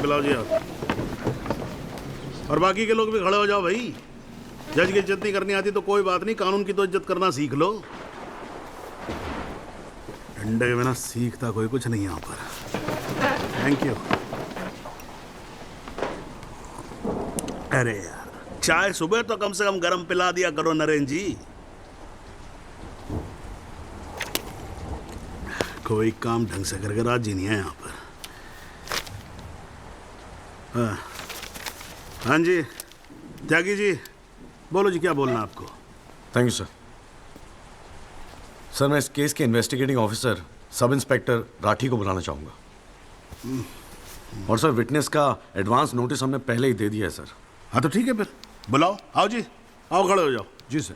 पिलाओ जी आप। और बाकी के लोग भी खड़े हो जाओ भाई। जज की इज्जत नहीं करनी आती तो कोई बात नहीं, कानून की तो इज्जत करना सीख लो। डंडे के बिना सीखता कोई कुछ नहीं यहाँ पर। Thank you. अरे यार, चाय सुबह तो कम से कम गर्म पिला दिया करो नरेंद्र जी। कोई काम ढंग से करके राजी नहीं है यहाँ पर। हाँ जी त्यागी जी, बोलो जी, क्या बोलना आपको? Thank you sir. सर, मैं इस केस के investigating officer sub inspector Rathi को बुलाना चाहूँगा। और सर, विटनेस का एडवांस नोटिस हमने पहले ही दे दिया है सर। हाँ तो ठीक है, फिर बुलाओ। आओ जी, आओ खड़े हो जाओ। जी सर।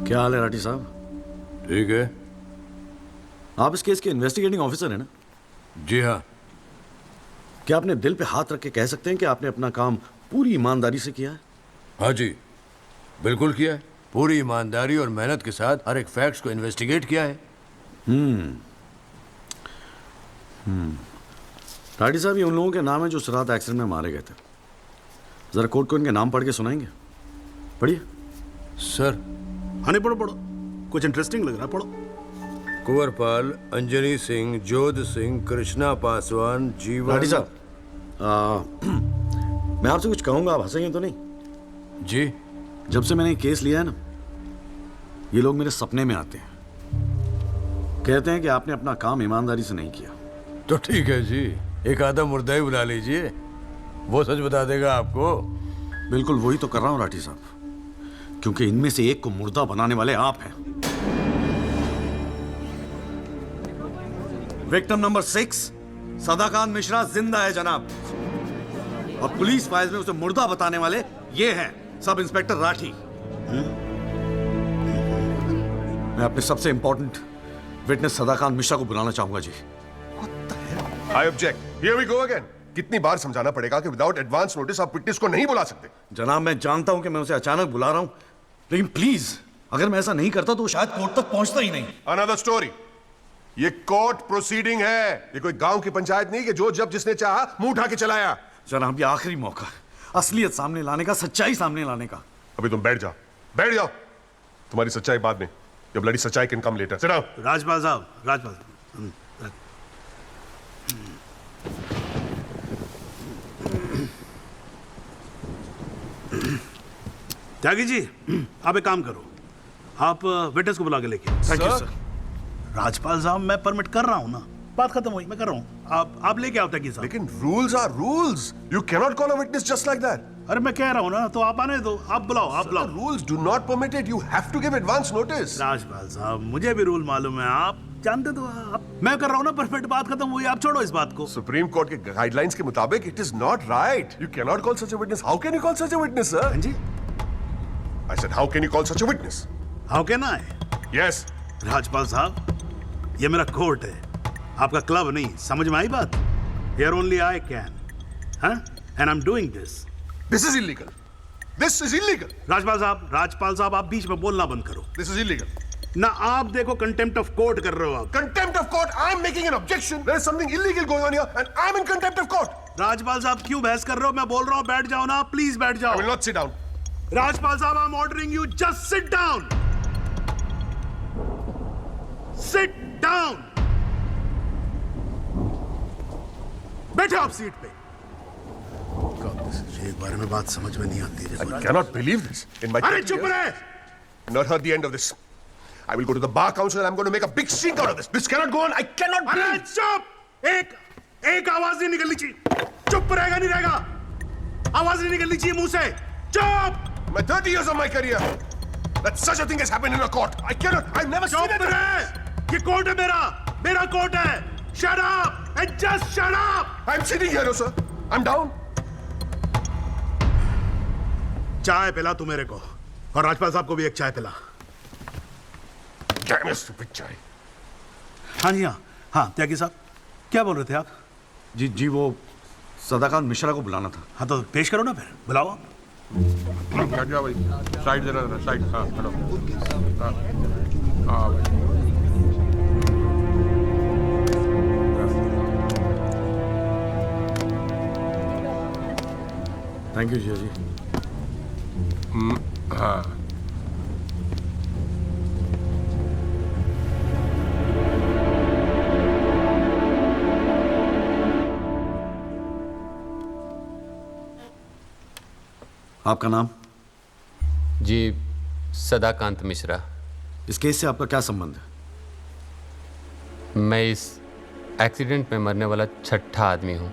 क्या हाल है राठी साहब? ठीक है। आप इस केस के इन्वेस्टिगेटिंग ऑफिसर हैं ना? जी हाँ। क्या आपने दिल पे हाथ रख के कह सकते हैं कि आपने अपना काम पूरी ईमानदारी से किया है? हाँ जी, बिल्कुल किया है। पूरी ईमानदारी और मेहनत के साथ हर एक फैक्ट्स को इन्वेस्टिगेट किया है। राठी साहब, ये उन लोगों के नाम है जो उस रात एक्सीडेंट में मारे गए थे। जरा कोर्ट को इनके नाम पढ़ के सुनाएंगे? पढ़िए। सर। हाँ नहीं, पढ़ो पढ़ो, कुछ इंटरेस्टिंग लग रहा है, पढ़ो। कुंवरपाल, अंजनी सिंह, जोध सिंह, कृष्णा पासवान, जीवन। राठी साहब, मैं आपसे कुछ कहूंगा, आप हंसेंगे तो नहीं? जी। जब से मैंने ये केस लिया है ना, ये लोग मेरे सपने में आते हैं। कहते हैं कि आपने अपना काम ईमानदारी से नहीं किया। तो ठीक है जी, एक आधा मुर्दा ही बुला लीजिए, वो सच बता देगा आपको। बिल्कुल वही तो कर रहा हूं राठी साहब, क्योंकि इनमें से एक को मुर्दा बनाने वाले आप हैं। विक्टिम नंबर 6 सदाकांत मिश्रा जिंदा है जनाब, और पुलिस फाइल्स में उसे मुर्दा बताने वाले ये हैं सब इंस्पेक्टर राठी। मैं अपने सबसे इंपॉर्टेंट विटनेस सदाकांत मिश्रा को बुलाना चाहूंगा जी। I object. Here we go again. कितनी बार समझाना पड़ेगा कि विदाउट एडवांस नोटिस आप विटनेस को नहीं बुला सकते? जनाब, मैं जानता हूं कि मैं उसे अचानक बुला रहा हूं, लेकिन प्लीज अगर मैं ऐसा नहीं करता तो शायद कोर्ट तक पहुंचता ही नहीं। Another story. ये कोर्ट प्रोसीडिंग है, ये कोई गांव की पंचायत नहीं कि जो जब जिसने चाहा मुंह उठा के चलाया। जनाब, ये आखिरी मौका है असलियत सामने लाने का, सच्चाई सामने लाने का। अभी तुम बैठ जाओ, बैठ जाओ। तुम्हारी सच्चाई बाद में, जब ब्लडी सच्चाई can come later. Sit down. Rajpal साहब, राजपाल साहब। त्यागी जी, आप एक काम करो, आप विटनेस को बुला के लेके। Thank you sir. राजपाल साहब, मैं परमिट कर रहा हूं ना, बात खत्म हुई, मैं कर रहा हूं। आप लेके आओ त्यागी साहब। लेकिन rules are rules, you can not call a witness just like that. अरे मैं कह रहा हूं ना, तो आप आने दो, आप बुलाओ, आप बुलाओ। Rules do not permit it, you have to give advance notice. Rajpal साहब, मुझे भी रूल मालूम है, आप जानते तो आप। मैं कर रहा हूं ना परमिट, बात खत्म हुई, आप छोड़ो इस बात को। सुप्रीम कोर्ट के गाइडलाइंस के मुताबिक it is not right, you can not call such a witness. How can you call such a witness sir? हाँ जी, I said, how can you call such a witness? How can I? Yes. Rajpal साहब, ये मेरा court है, आपका club नहीं, समझ में आई बात? Here only I can, huh? And I'm doing this. This is illegal. This is illegal. Rajpal साहब, आप बीच में बोलना बंद करो। This is illegal. ना आप देखो कंटेम्प्ट ऑफ कोर्ट कर रहे हो आप। Contempt of court. I'm making an objection. There is something illegal going on here, and I'm in contempt of court. Rajpal साहब, क्यों बहस कर रहे हो? मैं बोल रहा हूँ, बैठ जाओ ना, प्लीज बैठ I जाओ। will not sit down. Rajpal साहब, I'm ordering you, just sit down. Sit down. बैठो आप सीट पे। एक बार में बात समझ में नहीं आती है। I cannot believe this. In my अरे 30 चुप years, रहे। not heard the end of this. I will go to the bar council and I'm going to make a big stink out of this. This cannot go on. I cannot अरे breathe. चुप, एक आवाज नहीं निकलनी चाहिए। चुप रहेगा नहीं रहेगा, आवाज नहीं निकलनी चाहिए मुंह से। चुप। My 30 years of my career, that such a thing has happened in a court. I cannot. I've never seen चुप it. रहे। ये कोर्ट है मेरा कोर्ट है। Shut up and just shut up. I'm sitting here, sir. I'm down. चाय पिला तू मेरे को, और राजपाल साहब को भी एक चाय पिला। Damn stupid guy. हाँ जी, हाँ त्यागी साहब, क्या बोल रहे थे आप? जी वो सदाकांत मिश्रा को बुलाना था। हाँ तो पेश करो ना, फिर बुलाओ आप। हट जाओ भाई, साइड देना, साइड। हाँ हेलो। हाँ हाँ भाई। थैंक यू जिया जी। हाँ आपका नाम? जी, सदाकांत मिश्रा। इस केस से आपका क्या संबंध है? मैं इस एक्सीडेंट में मरने वाला छठा आदमी हूँ।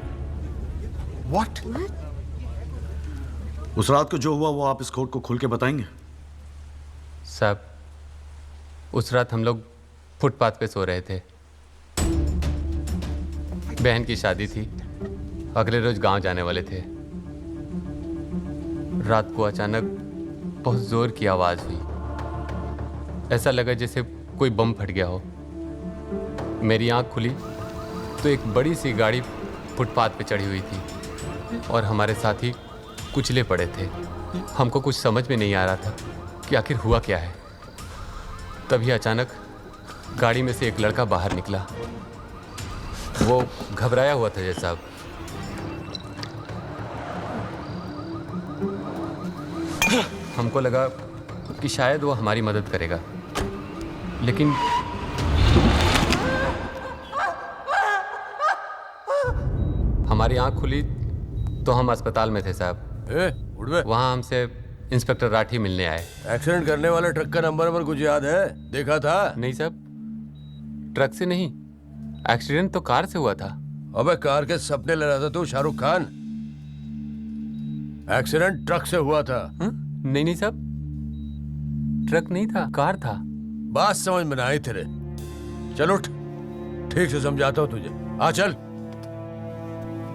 व्हाट? उस रात को जो हुआ वो आप इस कोर्ट को खुल के बताएंगे? साहब, उस रात हम लोग फुटपाथ पे सो रहे थे। बहन की शादी थी, अगले रोज गांव जाने वाले थे। रात को अचानक बहुत जोर की आवाज हुई। ऐसा लगा जैसे कोई बम फट गया हो। मेरी आंख खुली तो एक बड़ी सी गाड़ी फुटपाथ पे चढ़ी हुई थी और हमारे साथी कुचले पड़े थे। हमको कुछ समझ में नहीं आ रहा था कि आखिर हुआ क्या है। तभी अचानक गाड़ी में से एक लड़का बाहर निकला। वो घबराया हुआ था जैसा। साहब, हमको लगा कि शायद वो हमारी मदद करेगा, लेकिन हमारी आंख खुली तो हम अस्पताल में थे साहब। उठ बे। वहाँ हमसे इंस्पेक्टर राठी मिलने आए। एक्सीडेंट करने वाले ट्रक का नंबर कुछ याद है? देखा था? नहीं साहब, ट्रक से नहीं, एक्सीडेंट तो कार से हुआ था। अबे कार के सपने ले रहा था तू, शाहरुख खान। एक्सीडेंट ट्रक से हुआ था। नहीं नहीं साहब, ट्रक नहीं था, कार था। बात समझ में ना आई तेरे। चल उठ, ठीक से समझाता हूँ तुझे। आ चल।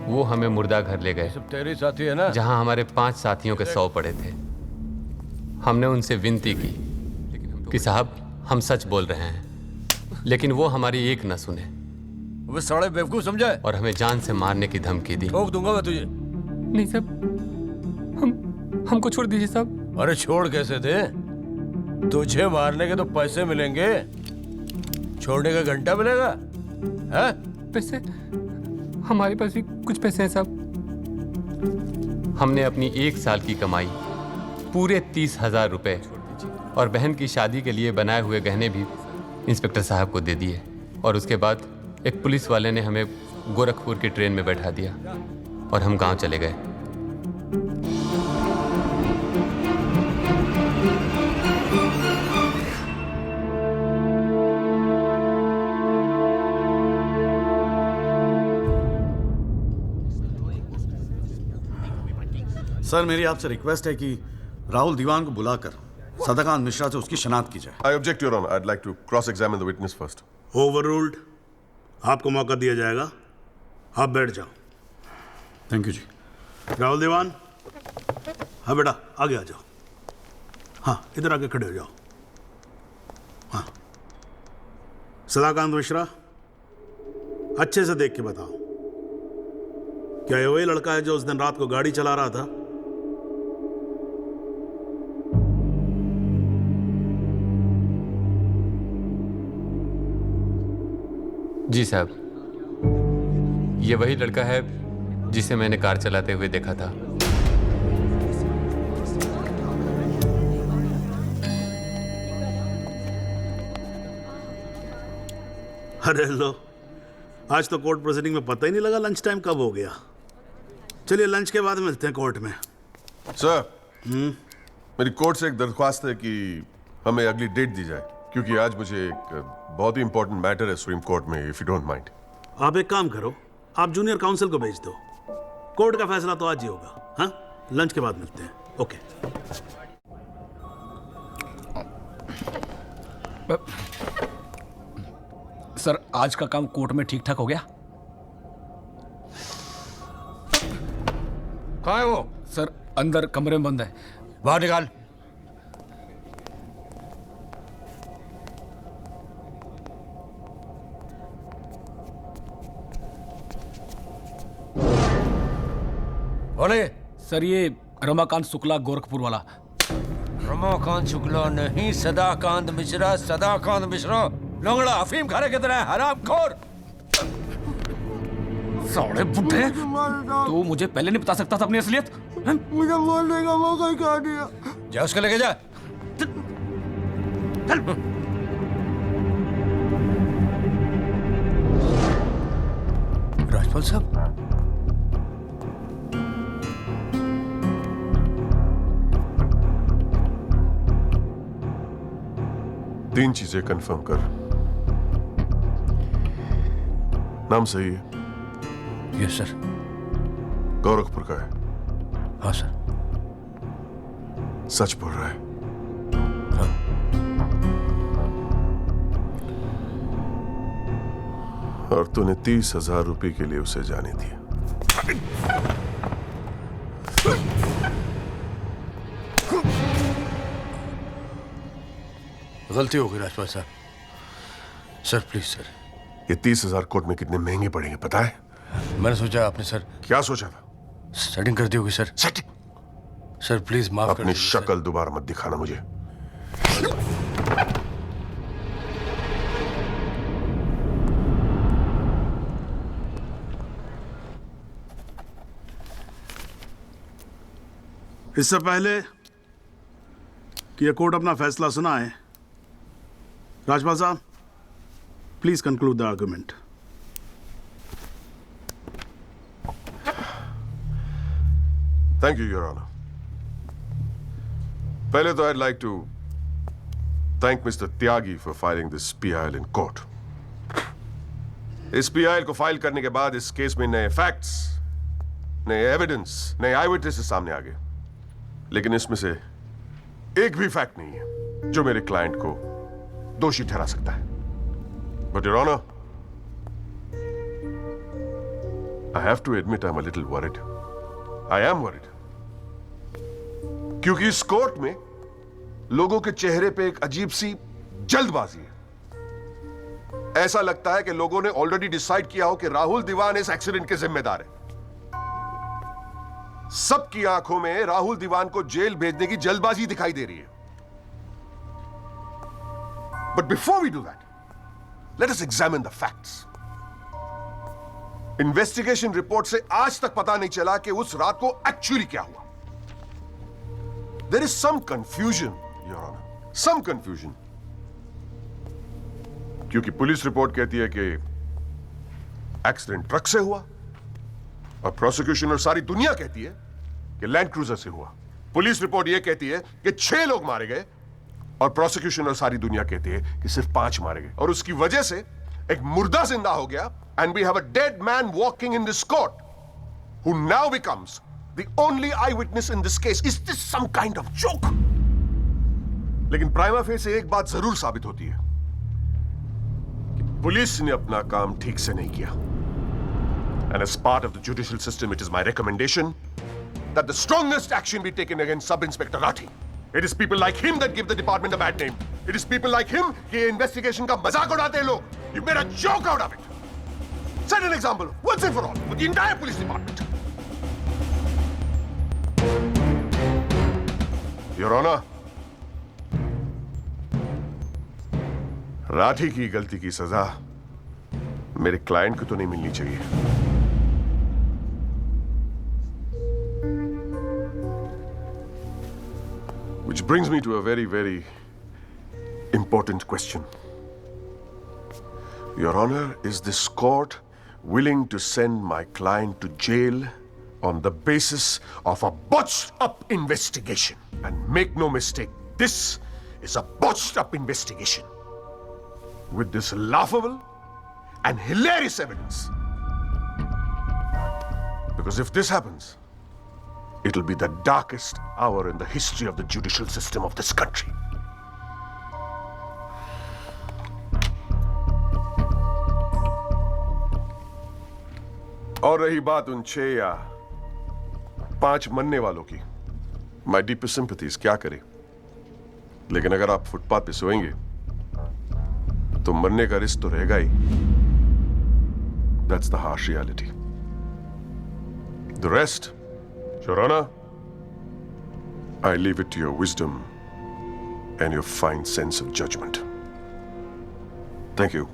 वो हमें मुर्दा घर ले गए, सब तेरे साथी है ना? जहां हमारे 5 साथियों के 100 पड़े थे। हमने उनसे विनती की कि साहब हम सच बोल रहे हैं, लेकिन वो हमारी एक न सुने। वो साले बेवकूफ समझा है और हमें जान से मारने की धमकी दी। ठोक दूंगा मैं तुझे। नहीं साहब, हमको छोड़ दीजिए साहब। अरे छोड़ कैसे दे? तुझे मारने के तो पैसे मिलेंगे, छोड़ने का घंटा मिलेगा? हैं? पैसे? हमारे पास भी कुछ पैसे हैं साहब। हमने अपनी 1 साल की कमाई पूरे 30,000 रुपए और बहन की शादी के लिए बनाए हुए गहने भी इंस्पेक्टर साहब को दे दिए। और उसके बाद एक पुलिस वाले ने हमें गोरखपुर की ट्रेन में बैठा दिया और हम गांव चले गए। सर मेरी आपसे रिक्वेस्ट है कि राहुल दीवान को बुलाकर सदाकांत मिश्रा से उसकी शनाख्त की जाए। I object your honour, I would like to cross examine the witness first. Overruled. आपको मौका दिया जाएगा, आप बैठ जाओ। Thank you ji. राहुल दीवान, हाँ बेटा आगे आ जाओ। हाँ इधर आके खड़े हो जाओ। हाँ सदाकांत मिश्रा, अच्छे से देख के बताओ, क्या ये वही लड़का है जो उस दिन रात को गाड़ी चला रहा था? जी साहब, ये वही लड़का है जिसे मैंने कार चलाते हुए देखा था। अरे लो, आज तो कोर्ट प्रोसीडिंग में पता ही नहीं लगा लंच टाइम कब हो गया। चलिए लंच के बाद मिलते हैं कोर्ट में। सर, मेरी कोर्ट से एक दरख्वास्त है कि हमें अगली डेट दी जाए, क्योंकि आज मुझे एक बहुत ही इंपॉर्टेंट मैटर है सुप्रीम कोर्ट में, इफ यू डोंट माइंड। आप एक काम करो, आप जूनियर काउंसिल को भेज दो। कोर्ट का फैसला तो आज ही होगा। हाँ, लंच के बाद मिलते हैं। ओके। सर, आज का काम कोर्ट में ठीक ठाक हो गया? कहाँ है वो? सर, अंदर कमरे में बंद है। बाहर निकाल। बोले। सर ये रमाकांत शुक्ला गोरखपुर वाला। रमाकांत शुक्ला नहीं, सदाकांत मिश्रा। सदाकांत मिश्रा लोंगड़ा अफीम खाने की तरह हरामखोर। साले बुड्ढे, तू मुझे पहले नहीं बता सकता था अपनी असलियत? मुझे बोलने का मौका क्या दिया? जा उसको लेके जा। राजपाल साहब, तीन चीजें कंफर्म कर। नाम सही है? Yes sir. गोरखपुर का है? हाँ सर। सच बोल रहा है? हाँ। और तूने 30,000 रुपए के लिए उसे जाने दिया? गलती हो गई राजपाल साहब। Sir please sir. ये 30,000 कोर्ट में कितने महंगे पड़ेंगे पता है? मैंने सोचा आपने सर क्या सोचा था? सेटिंग कर दी होगी सर। सेटिंग? सर प्लीज माफ कर अपनी दीजिए सर। शक्ल दोबारा मत दिखाना मुझे। इससे पहले कि यह कोर्ट अपना फैसला सुनाए, राजपाल साहब please conclude the argument. Thank you your honour. पहले तो I'd like to thank Mr. Tyagi for filing this PIL in court. इस PIL को फाइल करने के बाद इस केस में नए फैक्ट्स, नए एविडेंस, नए आई विटनेसेस सामने आ गए, लेकिन इसमें से एक भी फैक्ट नहीं है जो मेरे क्लाइंट को दोषी ठहरा सकता है। But your honour, I have to admit I'm a little worried. I am worried. क्योंकि इस कोर्ट में लोगों के चेहरे पे एक अजीब सी जल्दबाजी है। ऐसा लगता है कि लोगों ने ऑलरेडी डिसाइड किया हो कि राहुल दीवान इस एक्सीडेंट के जिम्मेदार है। सबकी आंखों में राहुल दीवान को जेल भेजने की जल्दबाजी दिखाई दे रही है। But before we do that, let us examine the facts. Investigation report से आज तक पता नहीं चला कि उस रात को एक्चुअली क्या हुआ। There is some confusion, Your Honor. Some confusion. क्योंकि पुलिस रिपोर्ट कहती है कि एक्सीडेंट ट्रक से हुआ, और प्रोसिक्यूशन और सारी दुनिया कहती है कि लैंड क्रूजर से हुआ। पुलिस रिपोर्ट यह कहती है कि 6 लोग मारे गए, और प्रोसिक्यूशन और सारी दुनिया कहती है कि सिर्फ 5 मारे गए, और उसकी वजह से एक मुर्दा जिंदा हो गया, and we have a dead man walking in this court who now becomes the only eyewitness in this case. Is this some kind of joke? लेकिन प्राइमा फेस एक बात जरूर साबित होती है कि पुलिस ने अपना काम ठीक से नहीं किया। And as part of the judicial system, it is my recommendation that the strongest action be taken against Sub-Inspector Rathi. It is people like him that give the department a bad name. It is people like him कि investigation का मजाक उड़ाते हैं लोग. You made a joke out of it. Set an example once and for all for the entire police department. Your Honor, Rathi की गलती की सजा मेरे क्लाइंट को तो नहीं मिलनी चाहिए। Which brings me to a very, very important question. Your Honor, is this court willing to send my client to jail on the basis of a botched-up investigation? And make no mistake, this is a botched-up investigation with this laughable and hilarious evidence. Because if this happens, it'll be the darkest hour in the history of the judicial system of this country. और रही बात उन 6 या 5 मरने वालों की, माई deepest sympathies, क्या करें, लेकिन अगर आप फुटपाथ पे सोएंगे तो मरने का रिस्क तो रहेगा ही। That's the harsh reality. The rest Your Honor, I leave it to your wisdom and your fine sense of judgment. Thank you.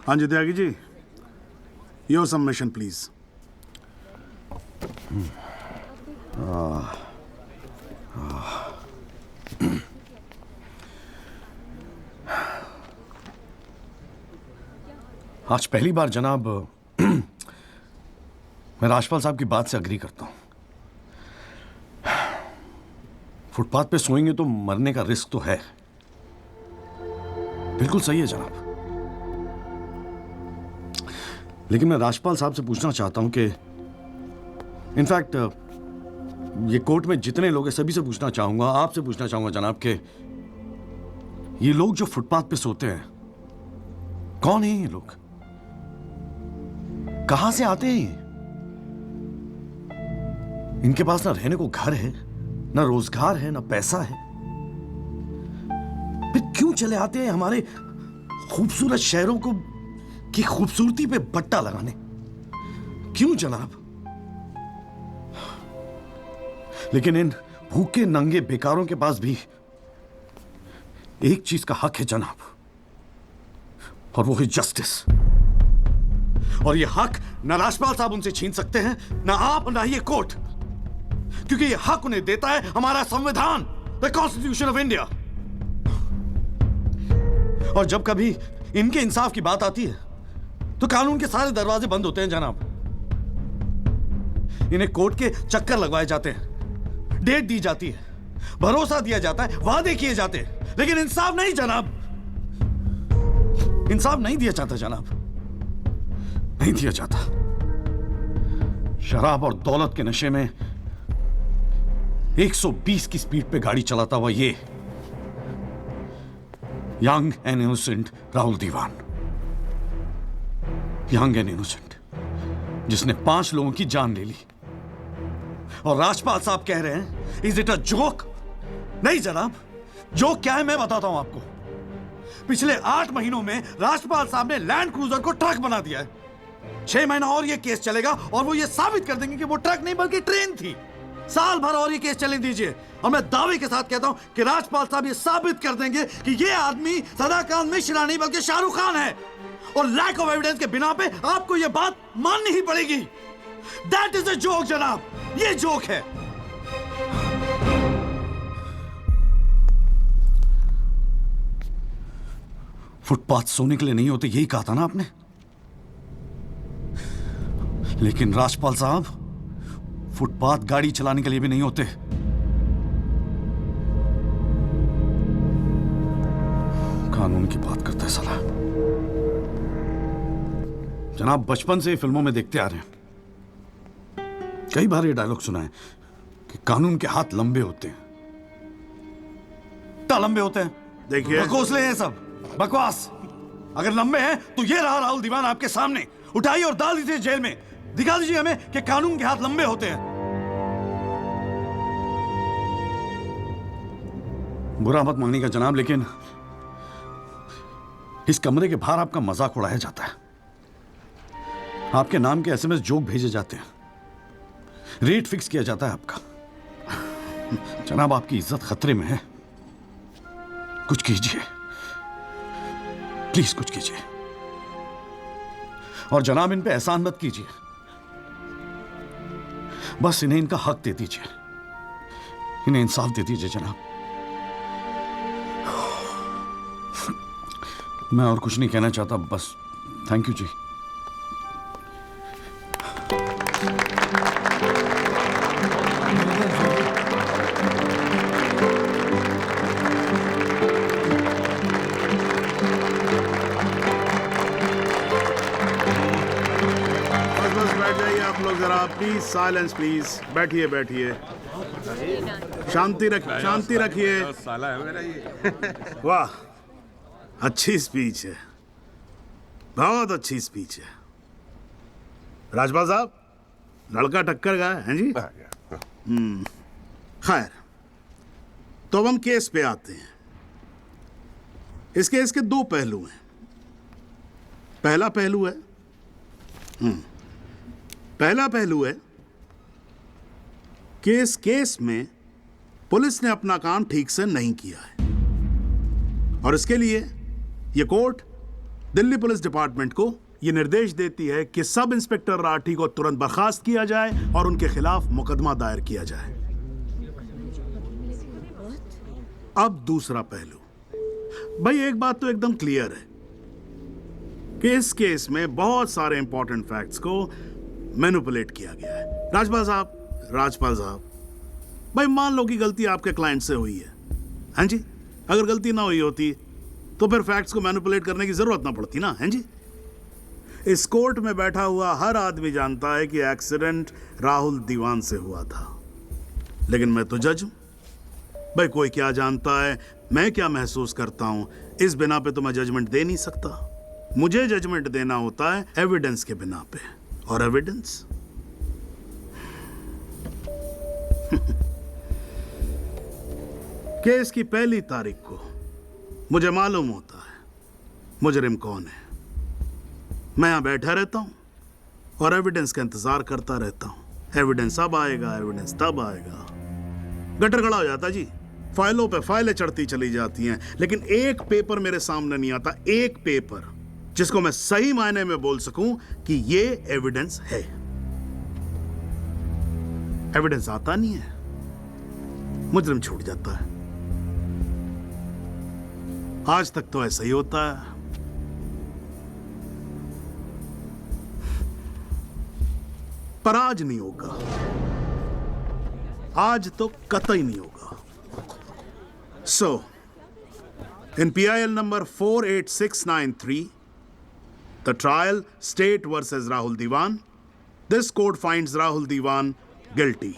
हाँ जी Tyagi ji, your submission please. आज पहली बार जनाब मैं राजपाल साहब की बात से अग्री करता हूं। फुटपाथ पे सोएंगे तो मरने का रिस्क तो है, बिल्कुल सही है जनाब। लेकिन मैं राजपाल साहब से पूछना चाहता हूं कि इनफैक्ट ये कोर्ट में जितने लोग हैं सभी से पूछना चाहूंगा, आपसे पूछना चाहूंगा जनाब कि ये लोग जो फुटपाथ पे सोते हैं कौन है? ये लोग कहां से आते हैं? इनके पास ना रहने को घर है, ना रोजगार है, ना पैसा है, फिर क्यों चले आते हैं हमारे खूबसूरत शहरों को की खूबसूरती पे बट्टा लगाने? क्यों जनाब? लेकिन इन भूखे नंगे बेकारों के पास भी एक चीज का हक है जनाब, और वो है जस्टिस। और ये हक ना राजपाल साहब उनसे छीन सकते हैं, ना आप, ना ये कोर्ट, क्योंकि ये हक उन्हें देता है हमारा संविधान, द कॉन्स्टिट्यूशन ऑफ इंडिया। और जब कभी इनके इंसाफ की बात आती है तो कानून के सारे दरवाजे बंद होते हैं जनाब। इन्हें कोर्ट के चक्कर लगवाए जाते हैं, डेट दी जाती है, भरोसा दिया जाता है, वादे किए जाते हैं, लेकिन इंसाफ नहीं जनाब। इंसाफ नहीं दिया जाता जनाब, नहीं दिया जाता। शराब और दौलत के नशे में 120 की स्पीड पे गाड़ी चलाता हुआ ये young and innocent Rahul Diwan, young and innocent, जिसने 5 लोगों की जान ले ली। और राजपाल साहब कह रहे हैं इज इट अ जोक? नहीं जनाब, जोक क्या है मैं बताता हूं आपको। पिछले 8 महीनों में राजपाल साहब ने लैंड क्रूजर को ट्रक बना दिया है। 6 महीना और ये केस चलेगा और वो ये साबित कर देंगे कि वो ट्रक नहीं बल्कि ट्रेन थी। साल भर और ये केस चलने दीजिए और मैं दावे के साथ कहता हूं कि राजपाल साहब ये साबित कर देंगे कि ये आदमी सदाकांत मिश्रा नहीं बल्कि शाहरुख खान है। और लैक ऑफ एविडेंस के बिना पे आपको ये बात माननी ही पड़ेगी। दैट इज अ जोक जनाब, ये जोक है। फुटपाथ सोने के लिए नहीं होते, यही कहा था ना आपने। लेकिन राजपाल साहब फुटपाथ गाड़ी चलाने के लिए भी नहीं होते। कानून की बात करता है साला। जनाब बचपन से फिल्मों में देखते आ रहे हैं, कई बार ये डायलॉग सुना है कि कानून के हाथ लंबे होते हैं। क्या लंबे होते हैं? देखिए बकौसले हैं सब, बकवास। अगर लंबे हैं तो ये रहा राहुल दीवान आपके सामने, उठाइए और डाल दीजिए जेल में। दिखा दीजिए हमें कि कानून के हाथ लंबे होते हैं। बुरा मत मानिएगा जनाब, लेकिन इस कमरे के बाहर आपका मजाक उड़ाया जाता है, आपके नाम के एसएमएस जोक भेजे जाते हैं, रेट फिक्स किया जाता है आपका। जनाब आपकी इज्जत खतरे में है, कुछ कीजिए प्लीज, कुछ कीजिए। और जनाब इन पे एहसान मत कीजिए, बस इन्हें इनका हक दे दीजिए, इन्हें इंसाफ दे दीजिए जनाब। मैं और कुछ नहीं कहना चाहता, बस thank you ji. Please silence please, बैठिए बैठिए, शांति रखिए। वाह, अच्छी स्पीच है, बहुत अच्छी स्पीच है। राजपाल साहब, लड़का टक्कर का है जी। खैर, तो अब हम केस पे आते हैं। इस केस के दो पहलू हैं। पहला पहलू है कि इस केस में पुलिस ने अपना काम ठीक से नहीं किया है, और इसके लिए यह कोर्ट दिल्ली पुलिस डिपार्टमेंट को यह निर्देश देती है कि सब इंस्पेक्टर राठी को तुरंत बर्खास्त किया जाए और उनके खिलाफ मुकदमा दायर किया जाए। अब दूसरा पहलू, भाई एक बात तो एकदम क्लियर है कि इस केस में बहुत सारे इंपॉर्टेंट फैक्ट्स को मैनिपुलेट किया गया है। राजपाल साहब, भाई मान लो कि गलती आपके क्लाइंट से हुई है, हाँ जी। अगर गलती ना हुई होती तो फिर फैक्ट्स को मैनिपुलेट करने की जरूरत ना पड़ती ना, हैं जी। इस कोर्ट में बैठा हुआ हर आदमी जानता है कि एक्सीडेंट राहुल दीवान से हुआ था, लेकिन मैं तो जज हूं। भाई कोई क्या जानता है, मैं क्या महसूस करता हूं, इस बिना पे तो मैं जजमेंट दे नहीं सकता। मुझे जजमेंट देना होता है एविडेंस के बिना पे, और एविडेंस केस की पहली तारीख को मुझे मालूम होता है मुजरिम कौन है। मैं यहां बैठा रहता हूं और एविडेंस का इंतजार करता रहता हूं। एविडेंस अब आएगा, एविडेंस तब आएगा। गटर खड़ा हो जाता जी, फाइलों पे फाइलें चढ़ती चली जाती हैं, लेकिन एक पेपर मेरे सामने नहीं आता, एक पेपर जिसको मैं सही मायने में बोल सकूं कि ये एविडेंस है। एविडेंस आता नहीं है, मुजरिम छूट जाता है। आज तक तो ऐसा ही होता है। पर आज नहीं होगा, आज तो कतई नहीं होगा। सो इन PIL number 48693, the trial State versus Rahul Diwan, this court finds Rahul Diwan guilty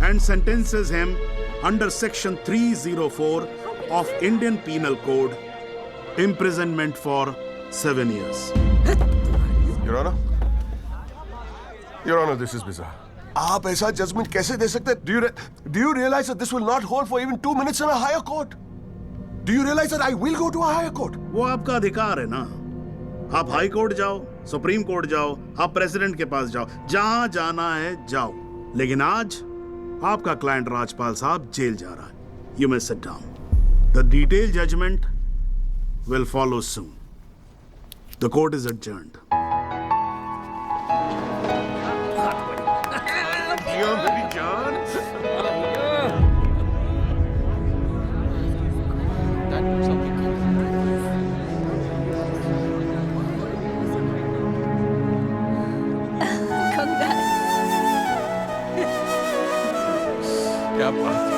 and sentences him under section 304 of Indian Penal Code, imprisonment for 7 years. Your Honor, this is bizarre. आप ऐसा judgement कैसे दे सकते हैं? Do you realize that this will not hold for even 2 minutes in a higher court? Do you realize that I will go to a higher court? वो आपका अधिकार है ना। आप हाई कोर्ट जाओ, सुप्रीम कोर्ट जाओ, आप प्रेसिडेंट के पास जाओ, जहां जाना है जाओ। लेकिन आज आपका क्लाइंट राजपाल साहब जेल जा रहा है। You may sit down. The detailed judgment will follow soon. The court is adjourned. क्या बात